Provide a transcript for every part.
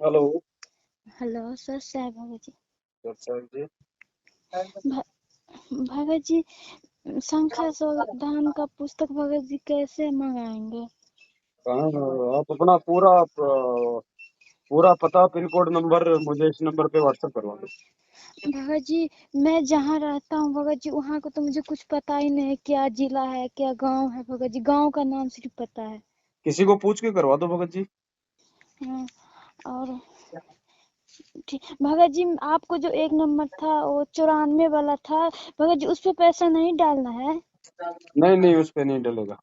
Hello. Hello sir साहब भगत जी। अच्छा जी। भ- भगत जी, संख्या संविधान का पुस्तक भगत जी कैसे मंगाएंगे? कहाँ आप अपना पूरा पता पिन कोड नंबर मुझे इस नंबर पे व्हाट्सएप करवा दो। भगत जी, मैं जहाँ रहता हूँ भगत जी वहाँ का तो मुझे कुछ पता ही नहीं है, क्या जिला है क्या गांव है भगत जी, गांव का नाम सिर्फ पता है। किसी को पूछ के करवा दो भगत जी। हाँ, और ठीक भगत जी, आपको जो एक नंबर था वो 94 वाला था भगत जी, उस पे पैसा नहीं डालना है। नहीं नहीं, उस पे नहीं डलेगा।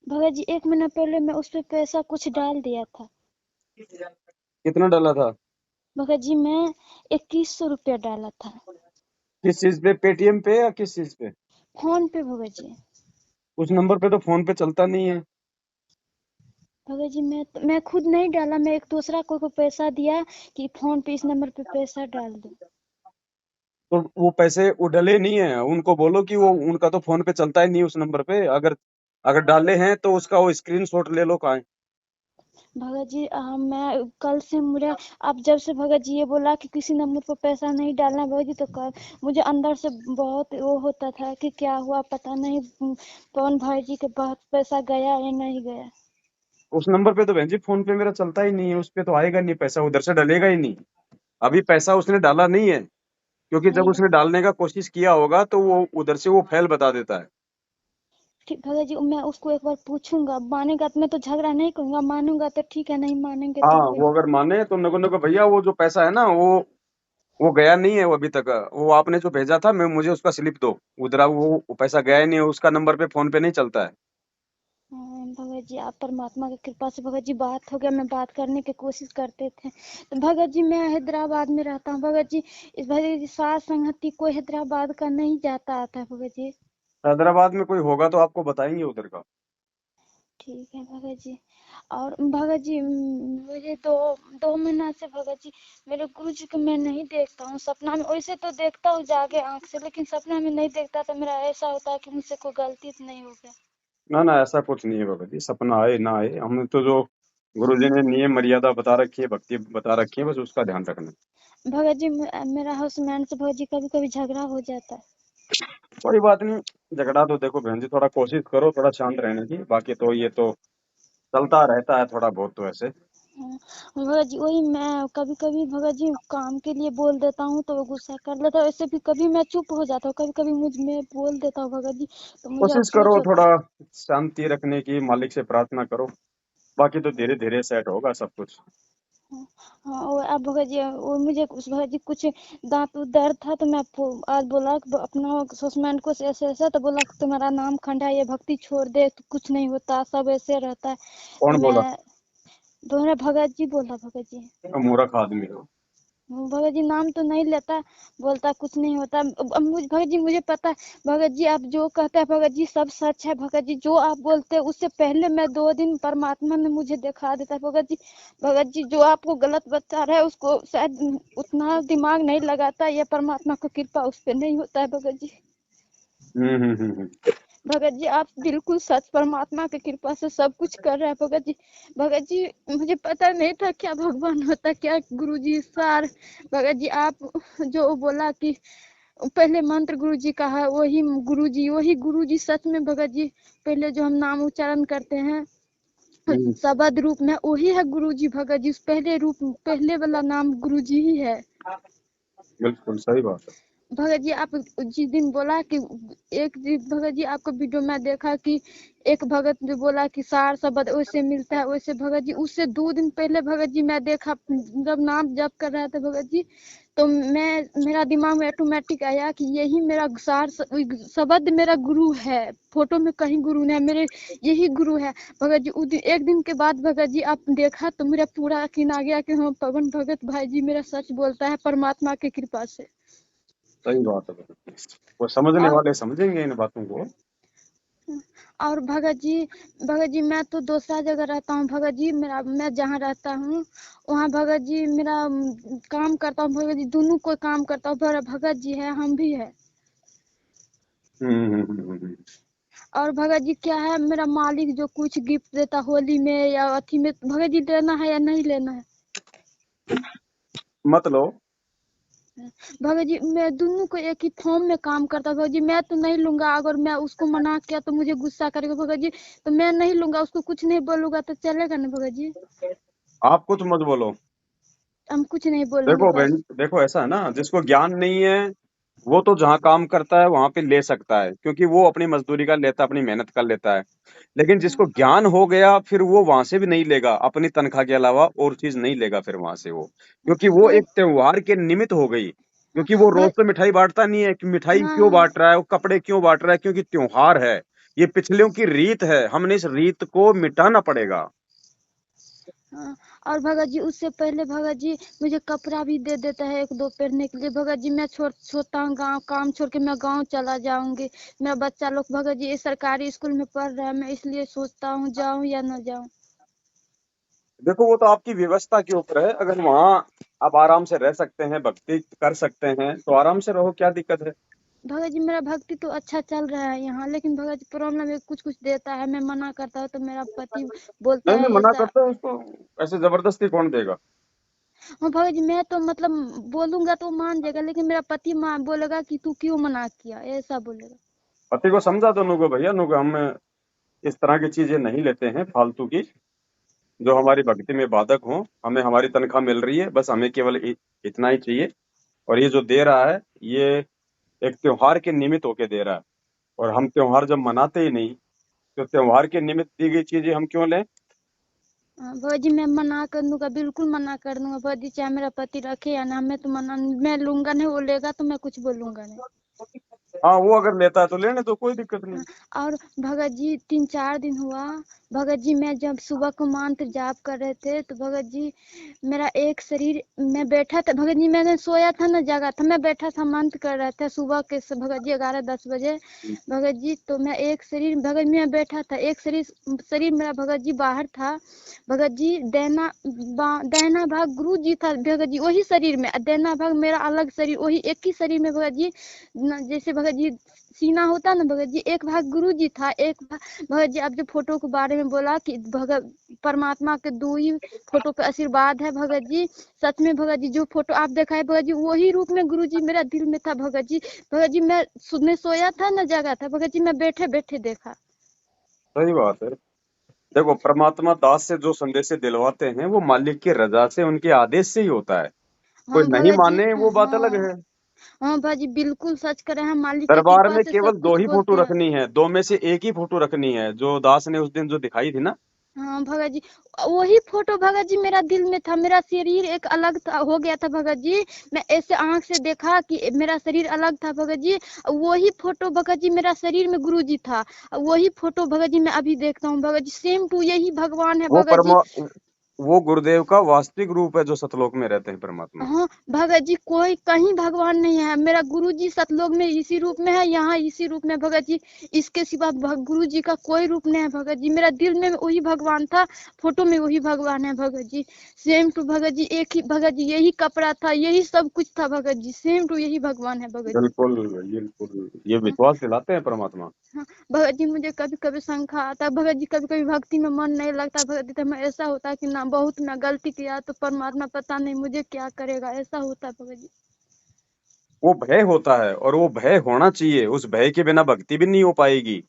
भगत जी, 1 महीना पहले मैं उस पे पैसा कुछ डाल दिया था। कितना डाला था? भगत जी, मैं 2100 रुपया डाला था। किस चीज पे, पेटीएम पे या किस चीज पे? फोन पे भगत जी। उस नंबर पे तो फोन पे चलता नहीं है। भगत जी, मैं खुद नहीं डाला, मैं एक दूसरा को पैसा दिया कि फोन पे इस नंबर पे पैसा डाल दो। तो वो पैसे वो डले नहीं है, उनको बोलो कि वो उनका तो फोन पे चलता ही नहीं उस नंबर पे। अगर अगर डाले हैं तो उसका वो स्क्रीनशॉट ले लो। कहाँ है? भगत जी, मैं कल से मुझे, आप जब से भगत जी ये बोला कि किसी नंबर पर पैसा नहीं डालना भगत जी, तो कल मुझे अंदर से बहुत वो होता था कि क्या हुआ पता नहीं, पवन भाई जी के पास पैसा गया या नहीं गया। उस नंबर पे तो बहन जी फोन पे मेरा चलता ही नहीं है, उस पे तो आएगा नहीं पैसा, उधर से डलेगा ही नहीं। अभी पैसा उसने डाला नहीं है, क्योंकि जब नहीं उसने डालने का कोशिश किया होगा तो वो उधर से वो फेल बता देता है। ठीक भगत जी, मैं उसको एक बार पूछूंगा, मानेगा तो मैं तो झगड़ा नहीं करूंगा, मानूंगा तो ठीक है, नहीं मानेंगे हाँ, तो फिर। वो अगर माने तो नगो नगो भैया वो जो पैसा है ना वो गया नहीं है वो अभी तक। वो आपने जो भेजा था, मैं मुझे उसका स्लिप दो। उधर वो पैसा गया ही नहीं है, उसका नंबर पे फोन पे नहीं चलता है। भगत जी, आप परमात्मा की कृपा से भगत जी बात हो गया, मैं बात करने की कोशिश करते थे तो भगत जी, मैं हैदराबाद में रहता हूँ भगत जी, इस भगत जी सात संगति कोई हैदराबाद का नहीं जाता आता है भगत जी। हैदराबाद में कोई होगा तो आपको बताएंगे उधर का। ठीक है भगत जी। और भगत जी, मुझे दो दो महीना से भगत जी मेरे गुरु जी को मैं नहीं देखता हूँ सपना में, वैसे तो देखता हूँ जागे आंख से, लेकिन सपना में नहीं देखता तो मेरा ऐसा होता है कि मुझसे कोई गलती तो नहीं हो गया। ना ना, ऐसा कुछ नहीं है बाबा जी, सपना आए ना आए, हमने तो जो गुरु जी ने नियम मर्यादा बता रखी है, भक्ति बता रखी है, बस उसका ध्यान रखना है। भगत जी, मेरा हस्बैंड से भगत जी कभी कभी झगड़ा हो जाता है। कोई बात नहीं। झगड़ा तो देखो बहन जी, थोड़ा कोशिश करो थोड़ा शांत रहने की, बाकी तो ये तो चलता रहता है थोड़ा बहुत तो ऐसे। हाँ, भगत जी वही मैं कभी कभी भगत जी काम के लिए बोल देता हूँ तो वो गुस्सा कर लेता है, वैसे भी कभी मैं चुप हो जाता हूँ, कभी कभी मुझ में बोल देता हूँ भगत जी, तो मुझे कोशिश अफसोस करो होता थोड़ा है। शांति रखने की, मालिक से प्रार्थना करो, बाकी तो धीरे धीरे सेट होगा सब कुछ। हाँ, हाँ, और अब भगत जी वो मुझे उस भगत जी कुछ दांत उत दर्द था तो मैं आज बोला कि अपना हस्बैंड को ऐसे ऐसा, तो बोला कि तुम्हारा नाम खंडा, ये भक्ति छोड़ दे तो कुछ नहीं होता, सब ऐसे रहता है। तो कौन बोला? मैं दोनों भगत जी बोला भगत जी। मूर्ख आदमी हो। भगत जी नाम तो नहीं लेता, बोलता कुछ नहीं होता। अब भगत जी मुझे पता है, भगत जी आप जो कहते हैं भगत जी सब सच है भगत जी, जो आप बोलते हैं उससे पहले मैं 2 दिन परमात्मा ने मुझे दिखा देता है भगत जी। भगत जी जो आपको गलत बता रहा है उसको शायद उतना दिमाग नहीं लगाता, ये परमात्मा की कृपा उस पर नहीं होता है भगत जी। हम्म। भगत जी आप बिल्कुल सच, परमात्मा की कृपा से सब कुछ कर रहे हैं भगत जी। भगत जी मुझे पता नहीं था क्या भगवान होता, क्या गुरु जी सार। भगत जी आप जो बोला कि पहले मंत्र गुरु जी का है, वही गुरु जी सच में भगत जी, पहले जो हम नाम उच्चारण करते हैं हम्म, शब्द रूप में वही है गुरु जी भगत जी, उस पहले रूप पहले वाला नाम गुरु जी ही है। बिल्कुल सही बात है। भगत जी आप जिस दिन बोला कि एक दिन भगत जी आपको वीडियो में देखा कि एक भगत जो बोला कि सार शब्द वैसे मिलता है, वैसे भगत जी उससे 2 दिन पहले भगत जी मैं देखा जब नाम जप कर रहे थे भगत जी, तो मेरा दिमाग में ऑटोमेटिक आया कि यही मेरा सार शब्द मेरा गुरु है, फोटो में कहीं गुरु नहीं है, मेरे यही गुरु है। भगत जी उस दिन एक दिन के बाद भगत जी आप देखा तो मेरा पूरा यकीन आ गया कि हाँ पवन भगत भाई जी मेरा सच बोलता है परमात्मा की कृपा से। सही बात है बिल्कुल। वो समझने और वाले समझेंगे इन बातों को। और भगत जी मैं तो दूसरा जगह रहता हूँ भगत जी, मेरा मैं जहाँ रहता हूँ वहाँ भगत जी मेरा काम करता हूँ भगत जी, दोनों कोई काम करता हूँ, मेरा भगत जी है हम भी है। हम्म। और भगत जी क्या है, मेरा मालिक जो कुछ गिफ्ट देता होली में या अथी में, भगत जी लेना है या नहीं लेना है? मत लो। भगत जी मैं दोनों को एक ही फॉर्म में काम करता भगत जी, मैं तो नहीं लूंगा, अगर मैं उसको मना किया तो मुझे गुस्सा करेगा भगत जी, तो मैं नहीं लूंगा, उसको कुछ नहीं बोलूंगा तो चलेगा ना भगत जी? आप कुछ मत बोलो। हम कुछ नहीं बोलेंगे देखो बस। बहन, देखो ऐसा है ना, जिसको ज्ञान नहीं है वो तो जहाँ काम करता है वहां पे ले सकता है, क्योंकि वो अपनी मजदूरी का लेता है, अपनी मेहनत का लेता है। लेकिन जिसको ज्ञान हो गया फिर वो वहां से भी नहीं लेगा, अपनी तनख्वाह के अलावा और चीज नहीं लेगा फिर वहां से वो, क्योंकि वो भगत एक त्योहार के निमित्त हो गई। क्योंकि वो रोज भगत तो मिठाई बांटता नहीं है कि मिठाई क्यों हाँ बांट रहा है, वो कपड़े क्यों बांट रहा है, क्योंकि त्योहार है। ये पिछलियों की रीत है, हमने इस रीत को मिटाना पड़ेगा। हाँ। और भगत जी उससे पहले भगत जी मुझे कपड़ा भी दे देता है एक दो पहनने के लिए भगत जी, मैं सोचता हूँ गाँव काम छोड़ के मैं गाँव चला जाऊंगी, मेरा बच्चा लोग भगत जी इस सरकारी स्कूल में पढ़ रहा है, मैं इसलिए सोचता हूँ जाऊं या न जाऊं। देखो वो तो आपकी व्यवस्था के ऊपर है, अगर वहां आप आराम से रह सकते हैं, भक्ति कर सकते हैं तो आराम से रहो, क्या दिक्कत है। भगत जी मेरा भक्ति तो अच्छा चल रहा है यहाँ, लेकिन भगत जी प्रॉब्लम है कुछ कुछ देता है, मैं मना करता हूँ तो मेरा पति बोलता नहीं है नहीं, मना ऐसा। करते हो उसको, ऐसे जबरदस्ती कौन देगा। हाँ भगत जी मैं तो मतलब बोलूंगा तो मान जाएगा, लेकिन मेरा पति बोलेगा कि तू क्यों मना किया, ऐसा बोलेगा। पति को समझा दो, नुको भैया नुको, हम इस तरह की चीजें नहीं लेते हैं फालतू की, जो हमारी भक्ति में बाधक हो। हमें हमारी तनख्वाह मिल रही है, बस हमें केवल इतना ही चाहिए। और ये जो दे रहा है ये एक त्योहार के निमित्त होके दे रहा है, और हम त्योहार जब मनाते ही नहीं तो त्योहार के निमित्त दी गई चीजें हम क्यों लें। हाँ भगत जी मैं मना कर दूंगा, बिल्कुल मना कर दूंगा भगत जी, चाहे मेरा पति रखे या ना, मैं तो मना, मैं लूंगा नहीं, वो लेगा तो मैं कुछ बोलूंगा नहीं। हाँ वो अगर लेता है तो लेने तो कोई दिक्कत हाँ, नहीं। और भगत जी 3-4 दिन हुआ भगत जी, मैं जब सुबह को मंत्र जाप कर रहे थे तो भगत जी मेरा एक शरीर, मैं बैठा था भगत जी, मैंने सोया था ना जगा था, मैं बैठा था मंत्र कर रहा था सुबह के भगत जी 11-10 बजे भगत जी, तो मैं एक शरीर भगत जी मैं बैठा था, एक शरीर शरीर मेरा भगत जी बाहर था भगत जी, दाहिना भाग गुरु जी था भगत जी वही शरीर में, दाहिना भाग मेरा अलग शरीर, वही एक ही शरीर में भगत जी, जैसे भगत जी सीना होता ना भगत जी, एक भाग गुरु जी था, एक भाग भगत जी, आप जो फोटो के बारे में बोला कि भगत परमात्मा के दो ही फोटो पे आशीर्वाद है भगत जी, सच में भगत जी जो फोटो आप दिखाए भगत जी वही रूप में गुरु जी मेरा दिल में था भगत जी। भगत जी मैं सुबह सोया था ना जगा था भगत जी, मैं बैठे बैठे देखा। सही बात है। देखो परमात्मा दास से जो संदेश दिलवाते हैं वो मालिक की रजा से, उनके आदेश से ही होता है। कोई हाँ नहीं भगत जी माने वो बात अलग हाँ। है। हाँ भगत जी बिल्कुल सच करे हैं, मालिक की दरबार कृपा में से केवल सब दो कुछ ही फोटो बोलते हैं। रखनी है, दो में से एक ही फोटो रखनी है, जो दास ने उस दिन जो दिखाई थी ना। हाँ भगत जी वही फोटो भगत जी मेरा दिल में था, मेरा शरीर एक अलग था, हो गया था भगत जी, मैं ऐसे आंख से देखा कि मेरा शरीर अलग था भगत जी, वही फोटो भगत जी मेरा शरीर में गुरु जी था, वही फोटो भगत जी मैं अभी देखता हूँ भगत जी, सेम टू यही भगवान है वो भगत जी। परमा वो गुरुदेव का वास्तविक रूप है जो सतलोक में रहते हैं परमात्मा। हाँ भगत जी कोई कहीं भगवान नहीं है, मेरा गुरु जी सतलोक में इसी रूप में है, यहाँ इसी रूप में भगत जी, इसके सिवा गुरु जी का कोई रूप नहीं है भगत जी, मेरा दिल में वही भगवान था, फोटो में वही भगवान है भगत जी, सेम टू भगत जी, एक ही भगत जी, यही कपड़ा था, यही सब कुछ था भगत जी, सेम टू यही भगवान है भगत जी। बिल्कुल बिल्कुल, ये हाँ। विश्वास दिलाते हैं परमात्मा। हाँ भगत जी मुझे कभी कभी शंका आता है भगत जी, कभी कभी भक्ति में मन नहीं लगता भगत जी, तो मैं ऐसा होता है कि ना बहुत मैं गलती किया तो परमात्मा पता नहीं मुझे क्या करेगा, ऐसा होता है भगत जी। वो भय होता है और वो भय होना चाहिए, उस भय के बिना भक्ति भी नहीं हो पाएगी।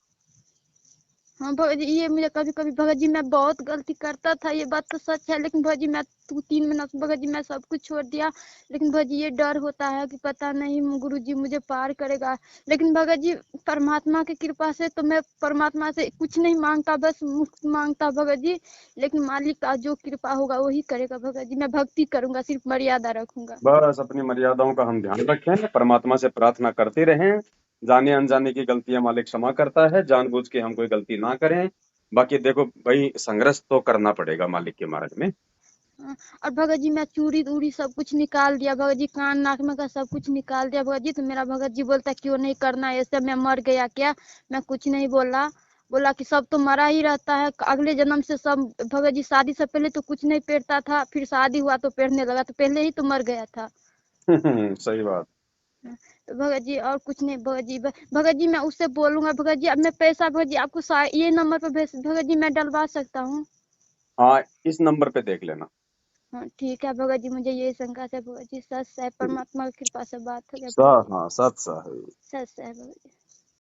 हाँ भगत जी ये मुझे कभी कभी भगत जी मैं बहुत गलती करता था, ये बात तो सच है, लेकिन भगत जी मैं 3 महीना से भगत जी मैं सब कुछ छोड़ दिया, लेकिन भगत जी ये डर होता है कि पता नहीं गुरु जी मुझे पार करेगा, लेकिन भगत जी परमात्मा की कृपा से तो मैं परमात्मा से कुछ नहीं मांगता, बस मुक्त मांगता भगत जी, लेकिन मालिक का जो कृपा होगा वही करेगा भगत जी, मैं भक्ति करूंगा, सिर्फ मर्यादा रखूंगा। बस अपनी मर्यादाओं का हम ध्यान रखें, परमात्मा से प्रार्थना करते रहें। जाने अनजाने की गलतियां मालिक क्षमा करता है, जानबूझ के हम कोई गलती ना करें। बाकी देखो भाई, संघर्ष तो करना पड़ेगा मालिक के मार्ग में। हाँ, और भगत जी मैं चूड़ी उड़ी सब कुछ निकाल दिया भगत जी, कान नाक में का सब कुछ निकाल दिया भगत जी, तो मेरा भगत जी बोलता क्यों नहीं करना ऐसे, मैं मर गया क्या, मैं कुछ नहीं बोला, बोला कि सब तो मरा ही रहता है, अगले जन्म से सब, भगत जी शादी से पहले तो कुछ नहीं पहनता था, फिर शादी हुआ तो पहनने लगा, तो पहले ही तो मर गया था। सही बात। तो भगत जी और कुछ नहीं भगत जी, भगत जी मैं उससे बोलूंगा भगत जी, अब मैं पैसा भगत जी आपको ये नंबर पर भेज भगत जी मैं डलवा सकता हूँ? हाँ, इस नंबर पे देख लेना। हाँ ठीक है भगत जी, मुझे यही शंका है भगत जी, सच है, परमात्मा की कृपा से बात हो गया सा भगत जी, हाँ सच सा है। सच है भगत जी।